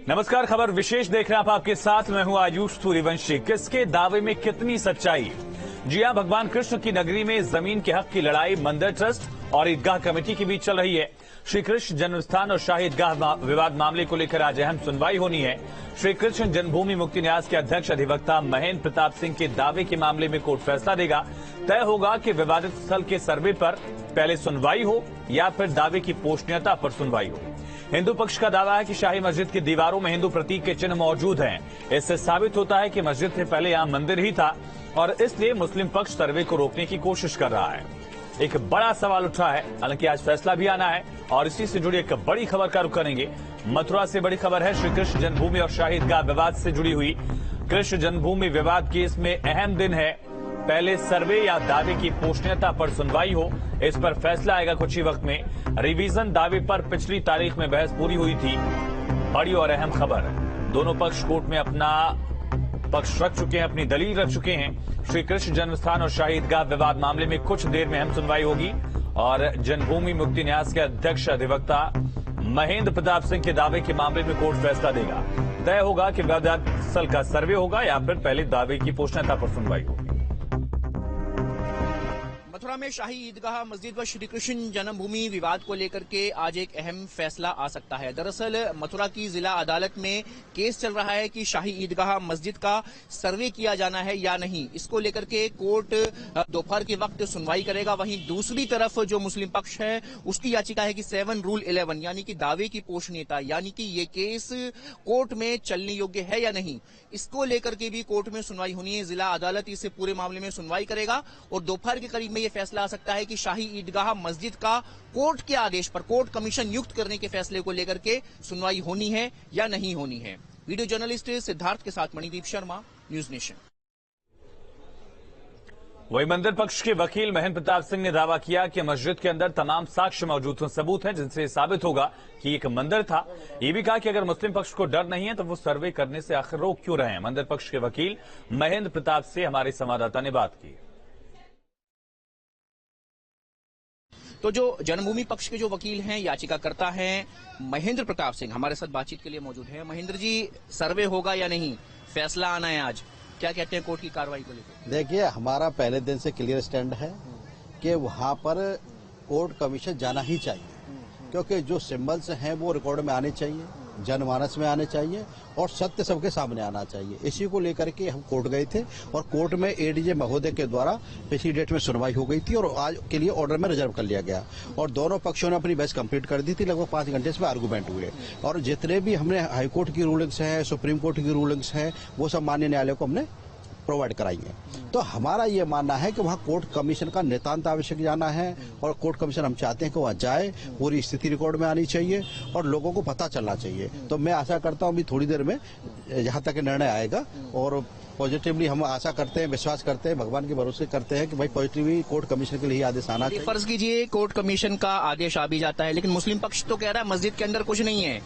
नमस्कार, खबर विशेष देख रहे हैं आप। आपके साथ मैं हूं आयुष सूर्यवंशी। किसके दावे में कितनी सच्चाई? जी हां, भगवान कृष्ण की नगरी में जमीन के हक की लड़ाई मंदिर ट्रस्ट और ईदगाह कमेटी के बीच चल रही है। श्री कृष्ण जन्मस्थान और शाही ईदगाह विवाद मामले को लेकर आज अहम सुनवाई होनी है। श्री कृष्ण जन्मभूमि मुक्ति न्यास के अध्यक्ष अधिवक्ता महेंद्र प्रताप सिंह के दावे के मामले में कोर्ट फैसला देगा। तय होगा कि विवादित स्थल के सर्वे पर पहले सुनवाई हो या फिर दावे की पोषणीयता पर सुनवाई हो। हिंदू पक्ष का दावा है कि शाही मस्जिद की दीवारों में हिंदू प्रतीक के चिन्ह मौजूद हैं। इससे साबित होता है कि मस्जिद से पहले यहां मंदिर ही था और इसलिए मुस्लिम पक्ष सर्वे को रोकने की कोशिश कर रहा है। एक बड़ा सवाल उठा है, हालांकि आज फैसला भी आना है और इसी से जुड़ी एक बड़ी खबर का रुख करेंगे। मथुरा से बड़ी खबर है, श्री कृष्ण जन्मभूमि और शाही ईदगाह विवाद से जुड़ी हुई। कृष्ण जन्मभूमि विवाद केस में अहम दिन है। पहले सर्वे या दावे की पोषणीयता पर सुनवाई हो, इस पर फैसला आएगा कुछ ही वक्त में। रिवीजन दावे पर पिछली तारीख में बहस पूरी हुई थी। बड़ी और अहम खबर, दोनों पक्ष कोर्ट में अपना पक्ष रख चुके हैं, अपनी दलील रख चुके हैं। श्री कृष्ण जन्मस्थान और शाही ईदगाह विवाद मामले में कुछ देर में अहम सुनवाई होगी और जन्मभूमि मुक्ति न्यास के अध्यक्ष अधिवक्ता महेंद्र प्रताप सिंह के दावे के मामले में कोर्ट फैसला देगा। तय होगा कि विवादित स्थल का सर्वे होगा या फिर पहले दावे की पोषणीयता पर सुनवाई होगी। मथुरा में शाही ईदगाह मस्जिद व श्री कृष्ण जन्मभूमि विवाद को लेकर के आज एक अहम फैसला आ सकता है। दरअसल मथुरा की जिला अदालत में केस चल रहा है कि शाही ईदगाह मस्जिद का सर्वे किया जाना है या नहीं। इसको लेकर के कोर्ट दोपहर के वक्त सुनवाई करेगा। वहीं दूसरी तरफ जो मुस्लिम पक्ष है उसकी याचिका है कि 7 रूल 11 यानी कि दावे की पोषणीयता, यानी कि ये केस कोर्ट में चलने योग्य है या नहीं, इसको लेकर के भी कोर्ट में सुनवाई होनी है। जिला अदालत इस पूरे मामले में सुनवाई करेगा और दोपहर के करीब में यह फैसला आ सकता है कि शाही ईदगाह मस्जिद का कोर्ट के आदेश पर कोर्ट कमीशन नियुक्त करने के फैसले को लेकर के सुनवाई होनी है या नहीं होनी है। वीडियो जर्नलिस्ट सिद्धार्थ के साथ मणिदीप शर्मा, न्यूज नेशन। वही मंदिर पक्ष के वकील महेंद्र प्रताप सिंह ने दावा किया कि मस्जिद के अंदर तमाम साक्ष्य मौजूद हैं, सबूत हैं जिनसे साबित होगा कि एक मंदिर था। ये भी कहा कि अगर मुस्लिम पक्ष को डर नहीं है तो वो सर्वे करने से आखिर रोक क्यों रहे हैं। मंदिर पक्ष के वकील महेंद्र प्रताप से हमारे संवाददाता ने बात की। तो जो जन्मभूमि पक्ष के जो वकील हैं, याचिकाकर्ता हैं महेंद्र प्रताप सिंह, हमारे साथ बातचीत के लिए मौजूद हैं। महेंद्र जी, सर्वे होगा या नहीं, फैसला आना है आज, क्या कहते हैं कोर्ट की कार्रवाई को लेकर? देखिए, हमारा पहले दिन से क्लियर स्टैंड है कि वहां पर कोर्ट कमीशन जाना ही चाहिए, क्योंकि जो सिंबल्स हैं वो रिकॉर्ड में आने चाहिए, जनमानस में आने चाहिए और सत्य सबके सामने आना चाहिए। इसी को लेकर के हम कोर्ट गए थे और कोर्ट में एडीजे महोदय के द्वारा पिछली डेट में सुनवाई हो गई थी और आज के लिए ऑर्डर में रिजर्व कर लिया गया और दोनों पक्षों ने अपनी बहस कंप्लीट कर दी थी। लगभग 5 घंटे इसमें आर्गूमेंट हुए और जितने भी हमने हाईकोर्ट की रूलिंग्स हैं, सुप्रीम कोर्ट की रूलिंग्स हैं, वो सब माननीय न्यायालय को हमने प्रोवाइड कराई है। तो हमारा ये मानना है कि वहाँ कोर्ट कमीशन का नितांत आवश्यक जाना है और कोर्ट कमीशन हम चाहते हैं कि वहाँ जाए, पूरी स्थिति रिकॉर्ड में आनी चाहिए और लोगों को पता चलना चाहिए। तो मैं आशा करता हूँ अभी थोड़ी देर में जहाँ तक निर्णय आएगा और पॉजिटिवली हम आशा करते हैं, विश्वास करते हैं, भगवान के भरोसे करते हैं कि भाई पॉजिटिवली कोर्ट कमीशन के लिए आदेश आना चाहिए। फर्ज कीजिए कोर्ट कमीशन का आदेश आ भी जाता है, लेकिन मुस्लिम पक्ष तो कह रहा है मस्जिद के अंदर कुछ नहीं है।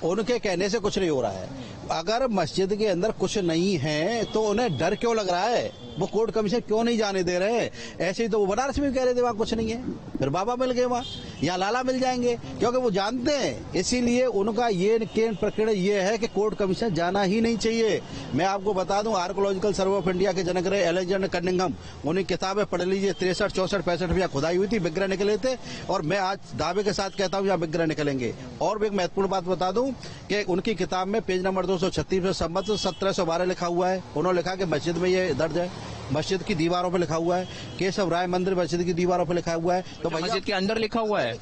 उनके कहने से कुछ नहीं हो रहा है। अगर मस्जिद के अंदर कुछ नहीं है तो उन्हें डर क्यों लग रहा है? वो कोर्ट कमीशन क्यों नहीं जाने दे रहे? ऐसे ही तो वो बनारस में कह रहे थे वहाँ कुछ नहीं है, फिर बाबा मिल गए वहाँ, यहाँ लाला मिल जाएंगे, क्योंकि वो जानते हैं। इसीलिए उनका ये प्रकरण ये है कि कोर्ट कमीशन जाना ही नहीं चाहिए। मैं आपको बता दूं, आर्कोलॉजिकल सर्वे ऑफ इंडिया के जनक रहे अलेक्जेंडर कनिंघम, उन्हीं किताबें पढ़ लीजिए। 63, 64, 65 में खुदाई हुई थी, विग्रह निकले थे और मैं आज दावे के साथ कहता हूँ यहाँ विग्रह निकलेंगे। और भी एक महत्वपूर्ण बात बता दूं कि उनकी किताब में पेज नंबर 236 में संवत 1712 लिखा हुआ है। उन्होंने लिखा कि मस्जिद में ये दर्ज है, मस्जिद की दीवारों पे लिखा हुआ है, केशव राय मंदिर मस्जिद की दीवारों पे लिखा हुआ है। तो मस्जिद के अंदर लिखा हुआ है?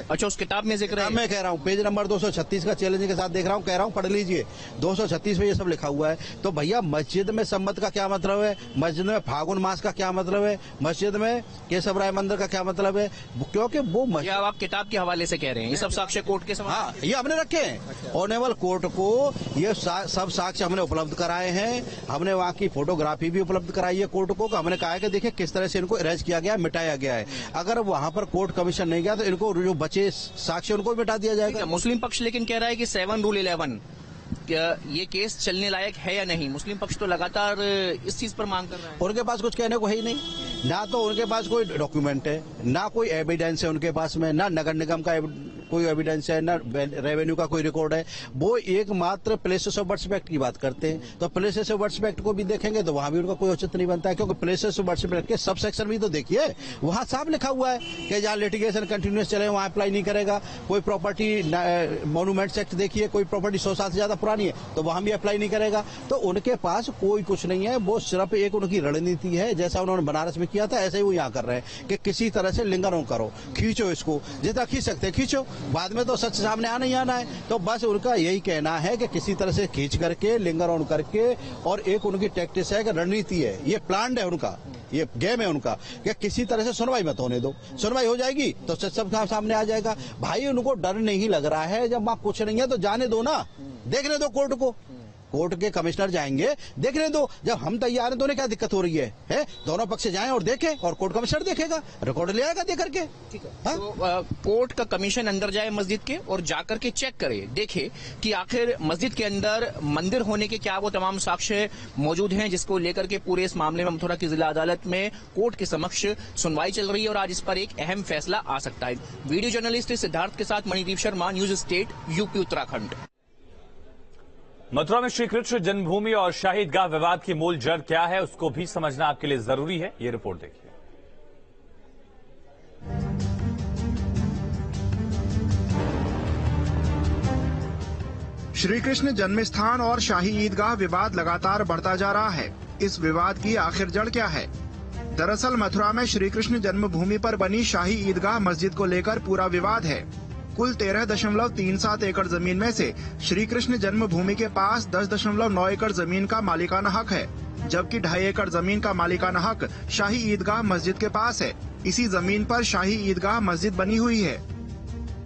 अच्छा, उस किताब में जिक्र है? मैं कह रहा हूँ पेज नंबर 236 का चैलेंज के साथ देख रहा हूँ, कह रहा हूँ पढ़ लीजिए। 236 में ये सब लिखा हुआ है। तो भैया मस्जिद में संवत का क्या मतलब है, मस्जिद में फागुन मास का क्या मतलब है, मस्जिद में केशव राय मंदिर का क्या मतलब है? क्योंकि वो आप किताब के हवाले से कह रहे हैं, ये सब साक्ष्य कोर्ट के हाँ, ये हमने रखे हैं। ऑनेबल कोर्ट को ये सब साक्ष्य हमने उपलब्ध कराए हैं। हमने वहाँ की फोटोग्राफी भी उपलब्ध कराई है कोर्ट को। हमने कहा है कि देखिए किस तरह से इनको इरेज किया गया, मिटाया गया है। अगर वहाँ पर कोर्ट कमीशन नहीं गया तो इनको जो बचे साक्ष्य उनको मिटा दिया जाएगा। मुस्लिम पक्ष लेकिन कह रहा है कि 7 रूल 11 ये केस चलने लायक है या नहीं? मुस्लिम पक्ष तो लगातार इस चीज पर मांग कर रहा है। उनके पास कुछ कहने को है ही नहीं, ना तो उनके पास कोई डॉक्यूमेंट है, ना कोई एविडेंस है उनके पास में, ना नगर निगम का कोई एविडेंस है, न रेवेन्यू का कोई रिकॉर्ड है। वो एकमात्र प्लेसेस ऑफ वर्शिप एक्ट की बात करते हैं। तो प्लेसेस ऑफ वर्शिप एक्ट को भी देखेंगे तो वहां भी उनका कोई औचित्य नहीं बनता है, क्योंकि प्लेसेस ऑफ वर्शिप एक्ट के सब सेक्शन भी तो देखिए, वहां साफ लिखा हुआ है कि जहां लिटिगेशन कंटिन्यूस चले वहां अप्लाई नहीं करेगा। कोई प्रॉपर्टी मॉन्यूमेंट्स एक्ट देखिए, कोई प्रॉपर्टी 100 साल से ज्यादा पुरानी है तो वहां भी अप्लाई नहीं करेगा। तो उनके पास कोई कुछ नहीं है, वो सिर्फ एक उनकी रणनीति है। जैसा उन्होंने बनारस में किया था ऐसे ही वो यहाँ कर रहे हैं कि किसी तरह से लिंगर ऑन करो, खींचो इसको, जितना खींच सकते खींचो, बाद में तो सच सामने आना ही आना है। तो बस उनका यही कहना है कि किसी तरह से खींच करके, लिंगर ऑन करके, और एक उनकी टैक्टिस है कि रणनीति है, ये प्लान है उनका, ये गेम है उनका कि किसी तरह से सुनवाई मत होने दो। सुनवाई हो जाएगी तो सच सब सामने आ जाएगा। भाई उनको डर नहीं लग रहा है, जब वहां कुछ नहीं है तो जाने दो ना, देखने दो कोर्ट को। कोर्ट के कमिश्नर जाएंगे, देखने दो। जब हम तैयार हैं तो उन्हें क्या दिक्कत हो रही है? दोनों पक्ष जाएं और देखें, और कोर्ट कमिश्नर देखेगा, रिकॉर्ड ले आएगा दे करके। ठीक है। तो कोर्ट का कमीशन अंदर जाए मस्जिद के और जाकर के चेक करे, देखे कि आखिर मस्जिद के अंदर मंदिर होने के क्या वो तमाम साक्ष्य मौजूद हैं, जिसको लेकर के पूरे इस मामले में मथुरा की जिला अदालत में कोर्ट के समक्ष सुनवाई चल रही है और आज इस पर एक अहम फैसला आ सकता है। वीडियो जर्नलिस्ट सिद्धार्थ के साथ Manideep Sharma, News State, UP Uttarakhand. Mathura में श्री कृष्ण जन्मभूमि और शाही ईदगाह विवाद की मूल जड़ क्या है, उसको भी समझना आपके लिए जरूरी है। ये रिपोर्ट देखिए। श्री कृष्ण जन्म स्थान और शाही ईदगाह विवाद लगातार बढ़ता जा रहा है। इस विवाद की आखिर जड़ क्या है? दरअसल मथुरा में श्री कृष्ण जन्मभूमि पर बनी शाही ईदगाह मस्जिद को लेकर पूरा विवाद है। कुल 13.37 एकड़ जमीन में से श्री कृष्ण जन्मभूमि के पास 10.9 एकड़ जमीन का मालिकाना हक है, जबकि 2.5 एकड़ जमीन का मालिकाना हक शाही ईदगाह मस्जिद के पास है। इसी जमीन पर शाही ईदगाह मस्जिद बनी हुई है।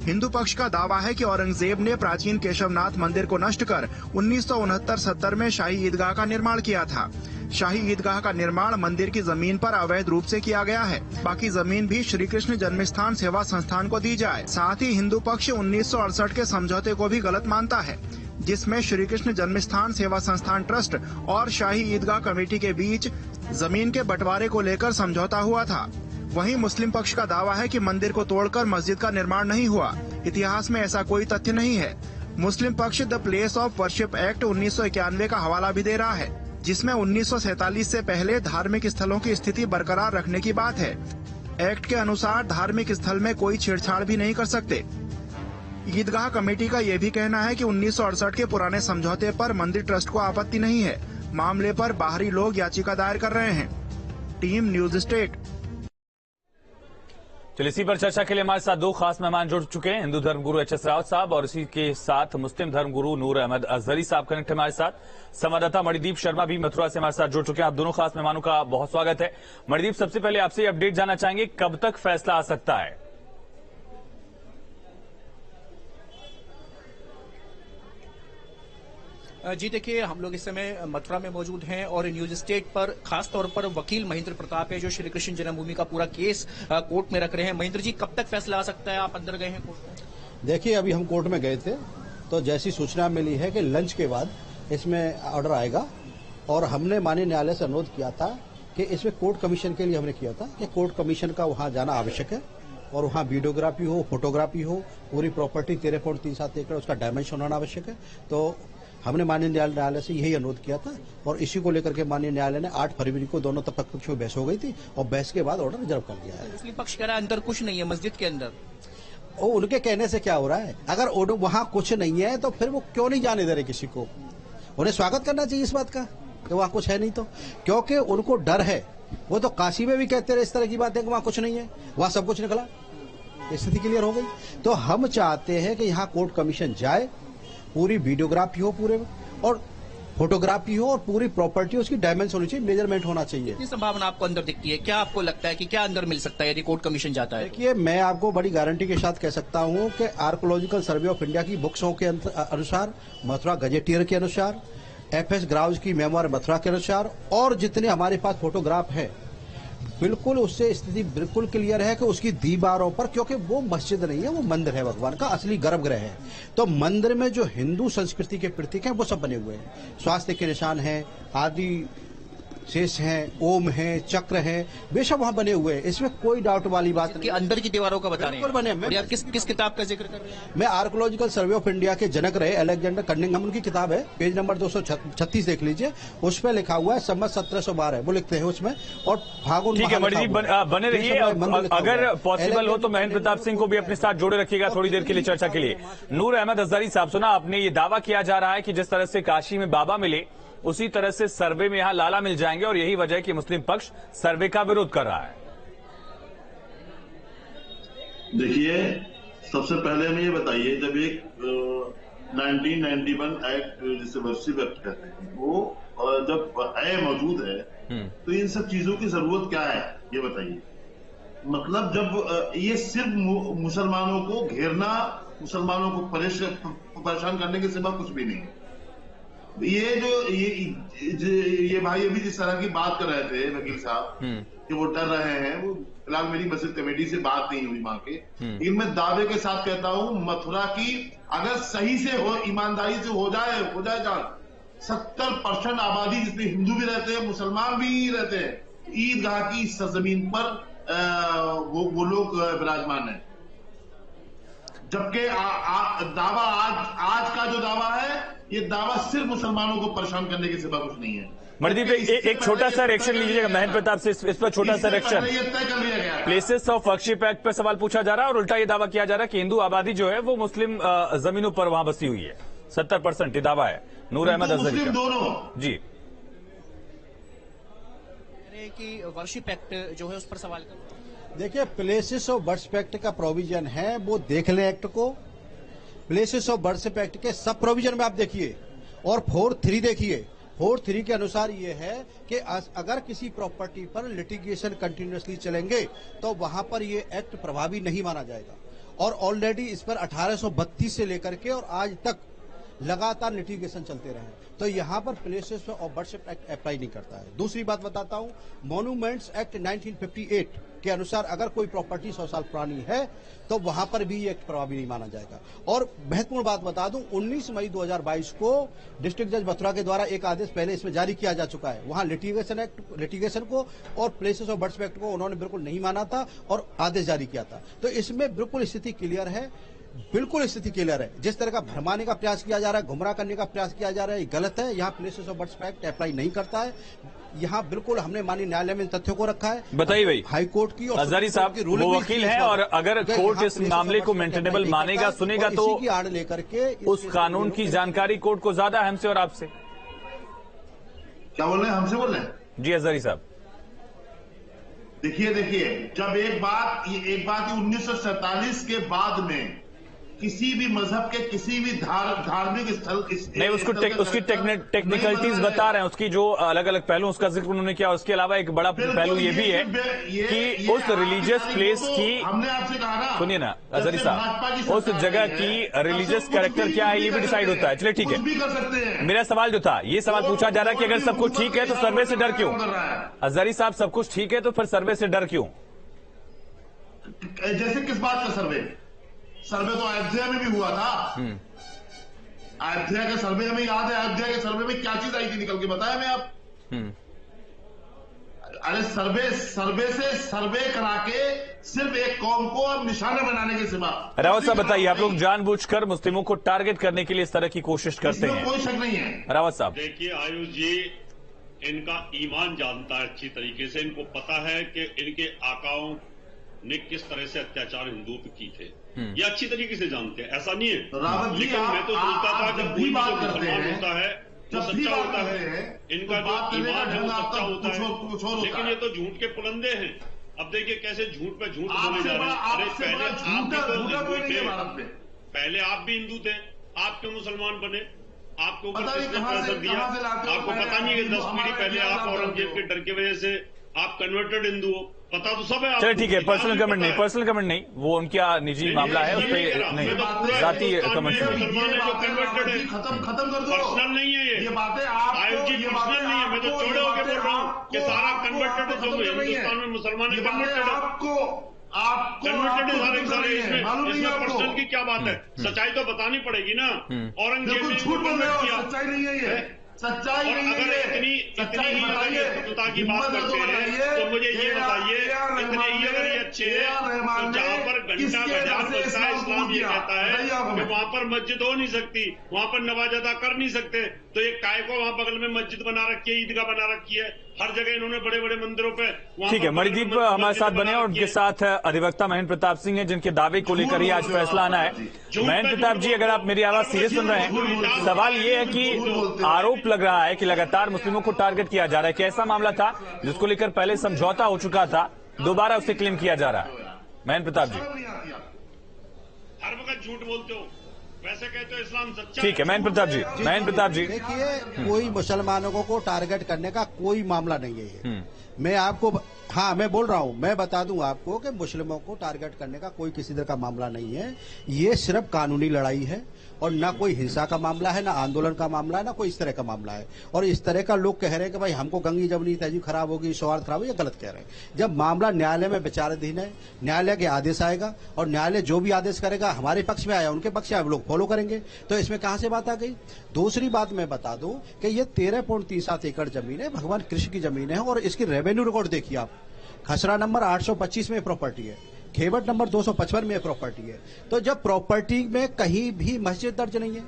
हिंदू पक्ष का दावा है कि औरंगजेब ने प्राचीन केशवनाथ मंदिर को नष्ट कर 1969-70 में शाही ईदगाह का निर्माण किया था। शाही ईदगाह का निर्माण मंदिर की जमीन पर अवैध रूप से किया गया है। बाकी जमीन भी श्री कृष्ण जन्मस्थान सेवा संस्थान को दी जाए। साथ ही हिंदू पक्ष 1968 के समझौते को भी गलत मानता है, जिसमें श्री कृष्ण जन्मस्थान सेवा संस्थान ट्रस्ट और शाही ईदगाह कमेटी के बीच जमीन के बंटवारे को लेकर समझौता हुआ था। वहीं मुस्लिम पक्ष का दावा है कि मंदिर को तोड़कर मस्जिद का निर्माण नहीं हुआ। इतिहास में ऐसा कोई तथ्य नहीं है। मुस्लिम पक्ष the place of worship act 1991 का हवाला भी दे रहा है, जिसमें 1947 से पहले धार्मिक स्थलों की स्थिति बरकरार रखने की बात है। एक्ट के अनुसार धार्मिक स्थल में कोई छेड़छाड़ भी नहीं कर सकते। ईदगाह कमेटी का ये भी कहना है कि 1968 के पुराने समझौते पर मंदिर ट्रस्ट को आपत्ति नहीं है। मामले पर बाहरी लोग याचिका दायर कर रहे हैं। Team news state. चलिए, इसी पर चर्चा के लिए हमारे साथ दो खास मेहमान जुड़ चुके हैं, हिंदू धर्मगुरु एच एस रावत साहब और इसी के साथ मुस्लिम धर्मगुरु नूर अहमद अजहरी साहब कनेक्ट हमारे साथ। संवाददाता मणिदीप शर्मा भी मथुरा से हमारे साथ जुड़ चुके हैं। आप दोनों खास मेहमानों का बहुत स्वागत है। मणिदीप, सबसे पहले आपसे अपडेट जानना चाहेंगे, कब तक फैसला आ सकता है? जी देखिए, हम लोग इस समय मथुरा में मौजूद हैं और न्यूज स्टेट पर खास तौर पर वकील महेंद्र प्रताप है, जो श्री कृष्ण जन्मभूमि का पूरा केस कोर्ट में रख रहे हैं। महेंद्र जी, कब तक फैसला आ सकता है? आप अंदर गए हैं कोर्ट में? देखिए, अभी हम कोर्ट में गए थे तो जैसी सूचना मिली है कि लंच के बाद इसमें ऑर्डर आएगा, और हमने माननीय न्यायालय से अनुरोध किया था कि इसमें कोर्ट कमीशन के लिए हमने किया था कि कोर्ट कमीशन का वहां जाना आवश्यक है, और वहां वीडियोग्राफी हो, फोटोग्राफी हो, पूरी प्रॉपर्टी 13.37 एकड़ उसका डायमेंशन होना आवश्यक है। तो हमने माननीय न्यायालय से यही अनुरोध किया था, और इसी को लेकर के माननीय न्यायालय ने 8 फरवरी को दोनों पक्षों में बहस हो गई थी, और बहस के बाद ऑर्डर रिजर्व कर दिया है। मुस्लिम पक्ष कह रहा है अंदर कुछ नहीं है मस्जिद के अंदर। वो उनके कहने से क्या हो रहा है? अगर वहां कुछ नहीं है तो फिर वो क्यों नहीं जाने दे रहे किसी को? उन्हें स्वागत करना चाहिए इस बात का कि वहां कुछ है नहीं तो, क्योंकि उनको डर है। वो तो काशी में भी कहते रहे इस तरह की बात है कि वहां कुछ नहीं है, वहां सब कुछ निकला, स्थिति क्लियर हो गई। तो हम चाहते हैं कि यहाँ कोर्ट कमीशन जाए, पूरी वीडियोग्राफी हो पूरे, और फोटोग्राफी हो, और पूरी प्रॉपर्टी उसकी डायमेंशन होनी चाहिए, मेजरमेंट होना चाहिए। ये संभावना आपको अंदर दिखती है? क्या आपको लगता है कि क्या अंदर मिल सकता है यदि कोर्ट कमीशन जाता है? देखिए, मैं आपको बड़ी गारंटी के साथ कह सकता हूं कि आर्कोलॉजिकल सर्वे ऑफ इंडिया की बुक्सों के अनुसार, मथुरा गजेटियर के अनुसार, FS ग्राउज की मेमोर मथुरा के अनुसार, और जितने हमारे पास फोटोग्राफ है, बिल्कुल उससे स्थिति बिल्कुल क्लियर है कि उसकी दीवारों पर, क्योंकि वो मस्जिद नहीं है, वो मंदिर है, भगवान का असली गर्भगृह है। तो मंदिर में जो हिंदू संस्कृति के प्रतीक हैं वो सब बने हुए हैं, स्वास्थ्य के निशान हैं आदि, शेष हैं, ओम हैं, चक्र हैं, बेशक वहां बने हुए हैं, इसमें कोई डाउट वाली बात कि नहीं। अंदर की दीवारों का बता रहे बिल्कुल बने। हैं। और आप किस किताब का जिक्र कर रहे हैं? मैं आर्कोलॉजिकल सर्वे ऑफ इंडिया के जनक रहे अलेक्जेंडर कनिंघम, उनकी किताब है, पेज नंबर 236 देख लीजिए, उस पर लिखा हुआ है संवत 1712 वो लिखते हैं उसमें, और फागुन। ठीक है मणि जी, बने रहिए। अगर पॉसिबल हो तो महेंद्र प्रताप सिंह को भी अपने साथ जोड़े रखिएगा थोड़ी देर के लिए चर्चा के लिए। नूर अहमद अजहरी साहब, सुना आपने, ये दावा किया जा रहा है कि जिस तरह से काशी में बाबा मिले उसी तरह से सर्वे में यहां लाला मिल जाएंगे, और यही वजह है कि मुस्लिम पक्ष सर्वे का विरोध कर रहा है। देखिए, सबसे पहले हमें ये बताइए, जब एक 1991 एक्ट जिसे वर्षिप एक्ट कहते हैं वो जब है मौजूद है, तो इन सब चीजों की जरूरत क्या है ये बताइए। मतलब जब ये सिर्फ मुसलमानों को घेरना, मुसलमानों को परेशान करने के सिवा कुछ भी नहीं है। ये जो ये भाई अभी जिस तरह की बात कर रहे थे वकील साहब कि वो डर रहे हैं, वो फिलहाल मेरी मस्जिद कमेटी से बात नहीं हुई वहां के, लेकिन मैं दावे के साथ कहता हूं मथुरा की अगर सही से हो, ईमानदारी से हो जाए 70% आबादी जिसमें हिंदू भी रहते हैं, मुसलमान भी रहते हैं, ईदगाह की सरजमीन पर वो लोग विराजमान है। जबकि दावा आज का जो दावा है, ये दावा सिर्फ मुसलमानों को परेशान करने के सिवा कुछ नहीं है। मणिदीप, एक छोटा सा रिएक्शन लीजिएगा महेंद्र प्रताप से, इस पर छोटा सा रिएक्शन। ये तय कर लिया गया है। प्लेसेस ऑफ वर्शिप एक्ट पर सवाल पूछा जा रहा है और उल्टा ये दावा किया जा रहा है कि हिंदू आबादी जो है वो मुस्लिम जमीनों पर वहां बसी हुई है। 70% ये दावा है नूर अहमद अजहरी का। दोनों जी, कि वर्शिप एक्ट जो है उस पर सवाल कर। देखिए, प्लेसेस ऑफ वर्शिप एक्ट का प्रोविजन है, वो देख लें एक्ट को। प्लेसेस ऑफ वर्शिप एक्ट के सब प्रोविजन में आप देखिए, और 4.3 देखिए। 4.3 के अनुसार ये है कि अगर किसी प्रॉपर्टी पर लिटिगेशन कंटिन्यूअसली चलेंगे तो वहां पर ये एक्ट प्रभावी नहीं माना जाएगा, और ऑलरेडी इस पर 1832 से लेकर के और आज तक लगातार लिटिगेशन चलते रहे, तो यहां पर places of worship act apply नहीं करता है। दूसरी बात बताता हूं, मॉन्यूमेंट्स एक्ट 1958 के अनुसार अगर कोई प्रॉपर्टी 100 साल पुरानी है तो वहां पर भी ये एक्ट प्रभावी नहीं माना जाएगा। और महत्वपूर्ण बात बता दूं, 19 मई 2022 को डिस्ट्रिक्ट जज मथुरा के द्वारा एक आदेश पहले इसमें जारी किया जा चुका है। वहां लिटिगेशन को और प्लेसेस ऑफ वर्शिप एक्ट को उन्होंने बिल्कुल नहीं माना था और आदेश जारी किया था। तो इसमें बिल्कुल स्थिति क्लियर है, बिल्कुल स्थिति क्लियर है। जिस तरह का भरमाने का प्रयास किया जा रहा है, गुमराह करने का प्रयास किया जा रहा है, ये गलत है। यहाँ places of worship act apply नहीं करता है। यहाँ बिल्कुल हमने माननीय न्यायालय में इन तथ्यों को रखा है। बताइए भाई, हाई कोर्ट की और अजहरी साहब वो वकील हैं, और अगर कोर्ट इस मामले को मेंटेनेबल मानेगा, सुनेगा, तो की आड़ लेकर के उस कानून की जानकारी कोर्ट को ज्यादा है हमसे और आपसे। क्या बोल रहे हैं? हमसे बोल रहे हैं? जी अजहरी साहब, देखिए जब एक बात 1947 के बाद में किसी भी मजहब के किसी भी धार्मिक स्थल नहीं, उसकी टेक्निकलिटीज बता रहे हैं, उसकी जो अलग अलग पहलू उसका जिक्र उन्होंने किया। उसके अलावा एक बड़ा पहलू ये भी है कि उस रिलीजियस प्लेस की, हमने आपसे कहा ना, सुनिए ना अजहरी साहब, उस जगह की रिलीजियस कैरेक्टर क्या है ये भी डिसाइड होता है। चलिए ठीक है, मेरा सवाल जो था, ये सवाल पूछा जा रहा है कि अगर सब कुछ ठीक है तो सर्वे से डर क्यों? अजहरी साहब, सब कुछ ठीक है तो फिर सर्वे से डर क्यों? जैसे किस बात का सर्वे? सर्वे तो अयोध्या में भी हुआ था। अयोध्या के सर्वे हमें याद है। अयोध्या के सर्वे में क्या चीज आई थी निकल के, बताया मैं आप? अरे सर्वे करा के सिर्फ एक कौम को अब निशाना बनाने के सिवा। रावत साहब बताइए, आप लोग जानबूझकर मुस्लिमों को टारगेट करने के लिए इस तरह की कोशिश करते हैं? कोई शक नहीं है। रावत साहब देखिए, आयुष जी इनका ईमान जानता है अच्छी तरीके से। इनको पता है कि इनके आकाओं ने किस तरह से अत्याचार हिंदुओं पे की थे, ये अच्छी तरीके से जानते हैं। ऐसा नहीं है, लेकिन मैं तो सोचता था जब कोई मुसलमान होता है तो सच्चा होता है, इनका जो ईमान है वो सच्चा होता है, लेकिन ये तो झूठ के पुलंदे हैं। अब देखिए कैसे झूठ पे झूठ बोले जा रहे हैं। अरे पहले आप भी तो हिंदू थे, पहले आप भी हिंदू थे, आप क्यों मुसलमान बने? आपको किसने प्रेशर दिया? आपको पता नहीं है 10 पीढ़ी पहले आप औरंगजेब के डर की वजह से आप कन्वर्टेड हिंदू हो? पता तो सब है। चलिए ठीक है, पर्सनल कमेंट नहीं, वो उनका निजी मामला है, उस पर नहीं, जाती कमेंट खत्म कर दो। पर्सनल नहीं है ये बातें, आयुष जी पर्सनल नहीं है। मैं तो चौड़े होकर बोल रहा हूँ कि सारा कन्वर्टेड जो हिंदुस्तान में मुसलमान है कन्वर्टेड है सारे। इसमें पर्सनल की क्या बात है? सच्चाई तो बतानी पड़ेगी ना। औरंगजेब ने झूठ बोल रहे हो, सच्चाई नहीं है ये। सच्चाई और अगर इतनी शुद्धता की बात करते हैं तो मुझे ये बताइए, इतने ही अगर ये अच्छे हैं तो जहां पर घंटा गजान बजता है, इस्लाम ये कहता है कि वहां पर मस्जिद हो नहीं सकती, वहां पर नमाज अदा कर नहीं सकते, तो ये काय को वहां बगल में मस्जिद बना रखी है, ईदगाह बना रखी है, हर जगह इन्होंने बड़े बड़े मंदिरों पे। ठीक है, मणिदीप हमारे साथ बने और उनके साथ अधिवक्ता महेंद्र प्रताप सिंह है, जिनके दावे को लेकर ही आज फैसला आना है। महेंद्र प्रताप जी, अगर आप मेरी आवाज सीधे सुन रहे हैं, सवाल ये है कि आरोप लग रहा है कि लगातार मुस्लिमों को टारगेट किया जा रहा है। कैसा मामला था जिसको लेकर पहले समझौता हो चुका था, दोबारा उसे क्लेम किया जा रहा है? महेंद्र प्रताप जी, हर वक्त झूठ बोलते हो, वैसे कहते हो इस्लाम सच्चा। ठीक है महेंद्र प्रताप जी, देखिए, कोई मुसलमानों को टारगेट करने का कोई मामला नहीं है ये। मैं आपको मैं बोल रहा हूं, मैं बता दूं आपको कि मुस्लिमों को टारगेट करने का कोई किसी तरह का मामला नहीं है। ये सिर्फ कानूनी लड़ाई है और ना कोई हिंसा का मामला है, ना आंदोलन का मामला है, ना कोई इस तरह का मामला है। और इस तरह का लोग कह रहे हैं कि भाई हमको गंगी जमुनी तहजीब खराब होगी, सौहार्द खराब होगी, ये गलत कह रहे हैं। जब मामला न्यायालय में विचाराधीन है, न्यायालय के आदेश आएगा और न्यायालय जो भी आदेश करेगा हमारे पक्ष में आया, उनके पक्ष में लोग फॉलो करेंगे। तो इसमें कहां से बात आ गई? दूसरी बात मैं बता दूं कि ये 13.37 एकड़ जमीन है, भगवान कृष्ण की जमीन है और इसकी रेवेन्यू रिकॉर्ड देखिए आप। खसरा नंबर 825 में प्रॉपर्टी है, खेवट नंबर 255 में प्रॉपर्टी है। तो जब प्रॉपर्टी में कहीं भी मस्जिद दर्ज नहीं है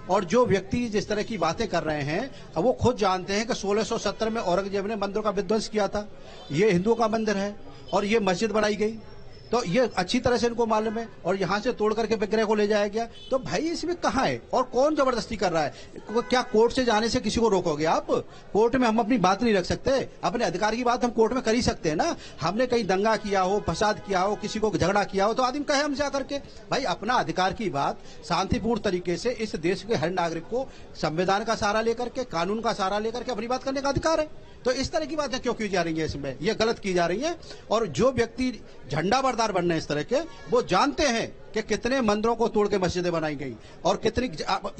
और जो व्यक्ति जिस तरह की बातें कर रहे हैं, अब वो खुद जानते हैं कि 1670 में औरंगजेब ने मंदिरों का विध्वंस किया था, ये हिंदुओं का मंदिर है और ये मस्जिद बनाई गई, तो ये अच्छी तरह से इनको मालूम है। और यहां से तोड़ करके विग्रह को ले जाया गया, तो भाई इसमें कहां है और कौन जबरदस्ती कर रहा है? क्या कोर्ट से जाने से किसी को रोकोगे आप? कोर्ट में हम अपनी बात नहीं रख सकते, अपने अधिकार की बात हम कोर्ट में कर ही सकते हैं ना। हमने कहीं दंगा किया हो, फसाद किया हो, किसी को झगड़ा किया हो, तो आदमी कहे हम जा करके भाई अपना अधिकार की बात शांतिपूर्ण तरीके से इस देश के हर नागरिक को संविधान का सहारा लेकर के, कानून का सहारा लेकर के अपनी बात करने का अधिकार है। तो इस तरह की बातें क्यों की जा रही है? इसमें ये गलत की जा रही है। और जो व्यक्ति झंडा बरदार बन रहे हैं इस तरह के, वो जानते हैं कि कितने मंदिरों को तोड़ के मस्जिदें बनाई गई और कितनी,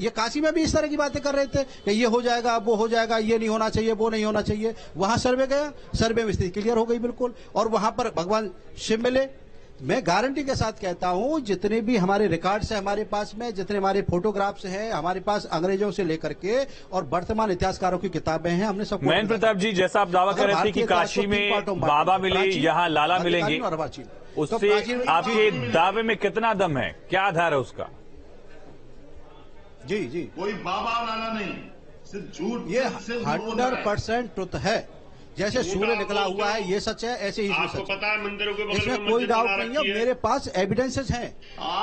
ये काशी में भी इस तरह की बातें कर रहे थे कि ये हो जाएगा, वो हो जाएगा, ये नहीं होना चाहिए, वो नहीं होना चाहिए। वहां सर्वे गया, सर्वे में स्थिति क्लियर हो गई बिल्कुल, और वहां पर भगवान शिव मिले। मैं गारंटी के साथ कहता हूं, जितने भी हमारे रिकॉर्ड्स हैं हमारे पास में, जितने हमारे फोटोग्राफ्स हैं हमारे पास, अंग्रेजों से लेकर के और वर्तमान इतिहासकारों की किताबें हैं, हमने सब। महेंद्र प्रताप जी, जैसा आप दावा कर रहे थे कि काशी में बाबा मिले, यहाँ लाला मिलेंगे, उससे आपके दावे में कितना दम है? क्या आधार है उसका? जी कोई बाबा लाला नहीं, सिर्फ झूठ। ये 100% ट्रुथ है। जैसे सूर्य निकला हुआ है ये सच है, ऐसे ही आपको सच पता है मंदिरों के बगल इसमें में कोई मस्जिद डाउट बना नहीं रखी है। मेरे पास एविडेंसेज हैं,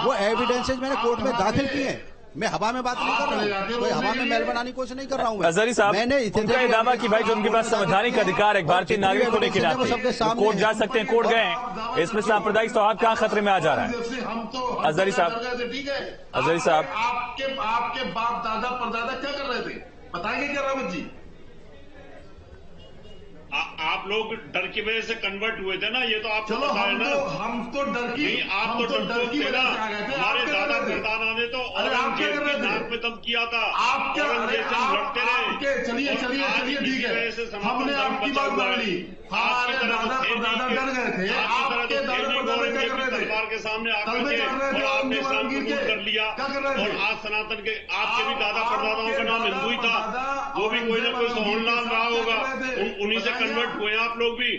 वो एविडेंसेज मैंने कोर्ट में दाखिल किए हैं। मैं हवा में बात नहीं कर रहा हूँ, कोई हवा में मैल बनाने की कोशिश नहीं कर रहा हूँ। अजहरी साहब, मैंने उनका ये दावा कि भाई जो उनके पास संवैधानिक अधिकार है भारतीय नागरिक होने के नाते कोर्ट जा सकते हैं, कोर्ट गए हैं, इसमें सांप्रदायिक सौहार्द कहाँ खतरे में आ जा रहा है? अजहरी साहब, अजहरी साहब, आपके बाप दादा परदादा क्या कर रहे थे बताएंगे क्या रावत जी? आप लोग डर की वजह से कन्वर्ट हुए थे ना, ये तो आपको चलो पता है ना। हम तो डर की, नहीं, आप तो डर की वजह से आ गए थे। हमारे दादा परदादा ने तो औरंगजेब की नाक में दम किया था, औरंगजेब से लड़ते रहे। चलिए ठीक है, हमने आपकी बात मान ली। हमारे दादा परदादा डर गए थे, आपके दादा परदादा क्या कर रहे थे? सरकार के सामने आकर के और आपने इस्लाम कबूल कर लिया। और आज सनातन के आपके भी दादा परदादाओं का नाम हिंदू ही था, वो भी कोई ना कोई सोहनलाल रहा होगा, उन्हीं से कन्वर्ट हुए आप लोग भी।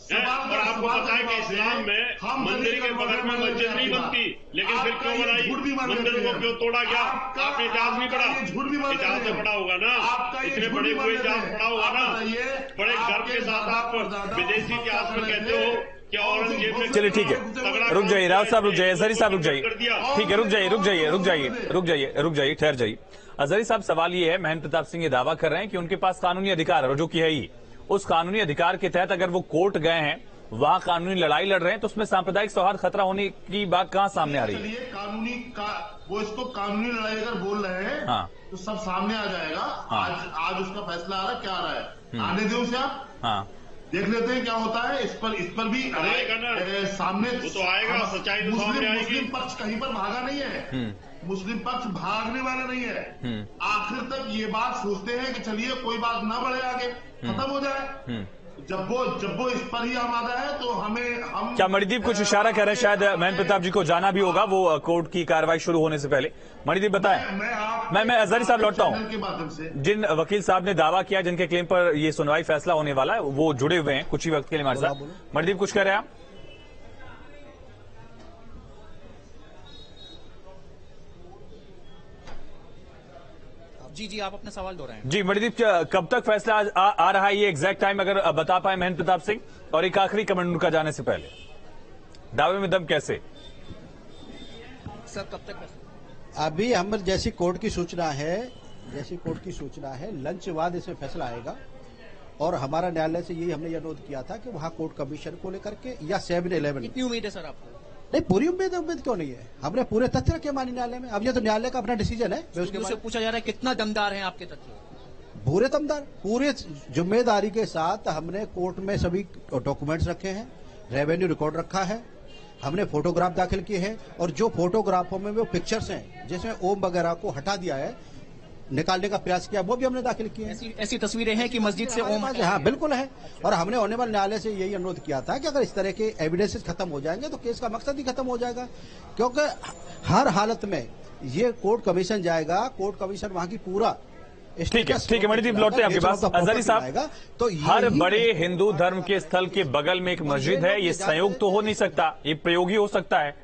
और आपको पता है कि इस्लाम में मंदिर के बगल में मस्जिद नहीं बनती, लेकिन फिर क्यों बनाई? मंदिर को क्यों तोड़ा गया? आपने इतिहास नहीं पढ़ा? इतिहास तो पढ़ा होगा ना, इतने बड़े हुए इतिहास पढ़ा होगा ना। बड़े गर्व के साथ आप विदेशी इतिहास में कहते हो कि औरंगजेब ने। चलिए ठीक है, रुक जाइए राव साहब, रुक जाइए, अजहरी साहब रुक जाइए, ठीक है, रुक जाइए, ठहर जाइए। अजहरी साहब, सवाल ये है, महेंद्र प्रताप सिंह ये दावा कर रहे हैं कि उनके पास कानूनी अधिकार है, जो कि है ही। उस कानूनी अधिकार के तहत अगर वो कोर्ट गए हैं, वहां कानूनी लड़ाई लड़ रहे हैं, तो उसमें सांप्रदायिक सौहार्द खतरा होने की बात कहां सामने आ रही है? कानूनी वो इसको कानूनी लड़ाई अगर बोल रहे हैं, हाँ, तो सब सामने आ जाएगा। हाँ, आज उसका फैसला आ रहा है, क्या आ रहा है, आने दो उसे आप। हाँ, देख लेते हैं क्या होता है। इस पर भी सामने वो तो आएगा, सच्चाई तो सामने आएगी। मुस्लिम पक्ष कहीं पर भागा नहीं है, मुस्लिम पक्ष भागने वाला नहीं है। आखिर तक ये बात सोचते हैं कि चलिए कोई बात ना बढ़े, आगे खत्म हो जाए। जब वो इस पर ही आमादा है तो हम क्या मणिदीप कुछ इशारा कर रहे हैं? शायद महेंद्र प्रताप जी को जाना भी होगा वो कोर्ट की कार्रवाई शुरू होने से पहले। मणिदीप बताएं। मैं अजहरी साहब लौटता हूं। के माध्यम से जिन वकील साहब ने दावा किया, जिनके क्लेम पर ये सुनवाई फैसला होने वाला है, वो जुड़े हुए हैं कुछ ही वक्त के लिए हमारे साथ। मणिदीप कुछ कह रहे हैं आप? जी आप अपना सवाल दोहराएं। जी मणिदीप, कब तक फैसला आ रहा है, ये एग्जैक्ट टाइम अगर बता पाए महेंद्र प्रताप सिंह? और एक आखिरी कमेंट उनका जाने से पहले, दावे में दम कैसे? सर कब तक? अभी हम जैसी कोर्ट की सूचना है लंच बाद इसमें फैसला आएगा। और हमारा न्यायालय से यही हमने अनुरोध किया था कि वहां कोर्ट कमीशन को लेकर के या 7-11 कितनी उम्मीद है सर आपको? नहीं, पूरी उम्मीद क्यों नहीं है? हमने पूरे तथ्य रखे मानी न्यायालय में। अब ये तो न्यायालय का अपना डिसीजन है। उससे पूछा जा रहा है कितना दमदार हैं आपके तथ्य? पूरे दमदार, पूरे जिम्मेदारी के साथ हमने कोर्ट में सभी डॉक्यूमेंट्स रखे हैं, रेवेन्यू रिकॉर्ड रखा है, हमने फोटोग्राफ दाखिल किए हैं। और जो फोटोग्राफों में वो पिक्चर्स हैं जिसमें ओम वगैरह को हटा दिया है, निकालने का प्रयास किया, वो भी हमने दाखिल किए हैं। ऐसी तस्वीरें हैं कि मस्जिद से ओम? हाँ बिल्कुल है। और हमने होने वाले न्यायालय से यही अनुरोध किया था कि अगर इस तरह के एविडेंसेस खत्म हो जाएंगे तो केस का मकसद ही खत्म हो जाएगा। क्योंकि हर हालत में ये कोर्ट कमीशन जाएगा, कोर्ट कमीशन वहां की पूरा ठीक है मणिदीप, लौटते हैं आपके पास। अजहरी साहब, तो हर बड़े हिंदू धर्म के स्थल के बगल में एक मस्जिद है, ये संयोग तो हो नहीं सकता, ये प्रयोग ही हो सकता है।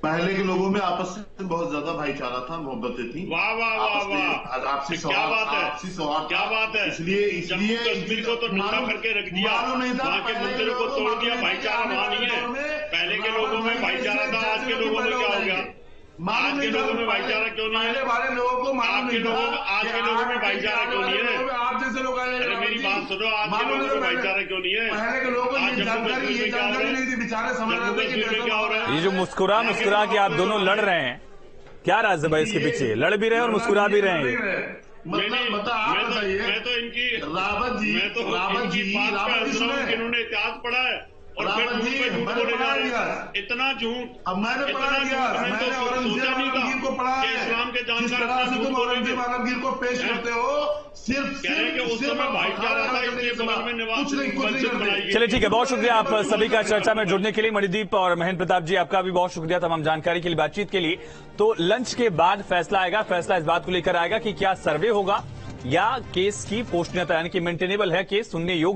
पहले के लोगों में आपस में बहुत ज्यादा भाईचारा था, मोहब्बतें थी। वाह वाह वाह वाह, आपसी क्या बात है, क्या बात है। इसलिए जम्मू कश्मीर को तो नंगा करके रख दिया, वहाँ के मंदिरों को तोड़ दिया, भाईचारा वहाँ नहीं है। पहले के लोगों में भाईचारा था, आज के लोगों में क्या हो गया? आज के लोगों में भाईचारा क्यों नहीं है? वाले लोगों को आज के लोगों में भाईचारा क्यों नहीं है? आप जैसे लोग, अरे मेरी बात सुनो, आज के लोगों में भाईचारा क्यों नहीं है? पहले के लोगों को आज जम्मू कश्मीर में क्या हो रहा है? जम्मू कश्मीर में क्या हो रहा है? ये जो मुस्कुरा के आप दोनों लड़ रहे हैं, क्या राज है भाई इसके पीछे? लड़ भी रहे हैं और मुस्कुरा भी रहे हैं। मैं तो इनकी रावत जी बात पे हंस रहा हूं कि इन्होंने इतिहास पढ़ा है और फिर झूठ पे झूठ बोले जा रहे हैं। इतना झूठ, अब मैंने पढ़ा दिया, मैंने औरंगजेब आलमगीर को पढ़ा है। इस्लाम के जिस तरह से तुम औरंगजेब आलमगीर को पेश करते हो, सिर्फ उस समय भाईचारा था, इसलिए बगल में निवास मस्जिद बनाई गई। चलिए ठीक है, बहुत शुक्रिया आप सभी का चर्चा में जुड़ने के लिए। मणिदीप और महेंद्र प्रताप जी, आपका भी बहुत शुक्रिया तमाम जानकारी के लिए, बातचीत के लिए। तो लंच के बाद फैसला आएगा, फैसला इस बात को लेकर आएगा कि क्या सर्वे होगा या केस की पोस्टनीयता, यानी कि मेंटेनेबल है केस, सुनने योग्य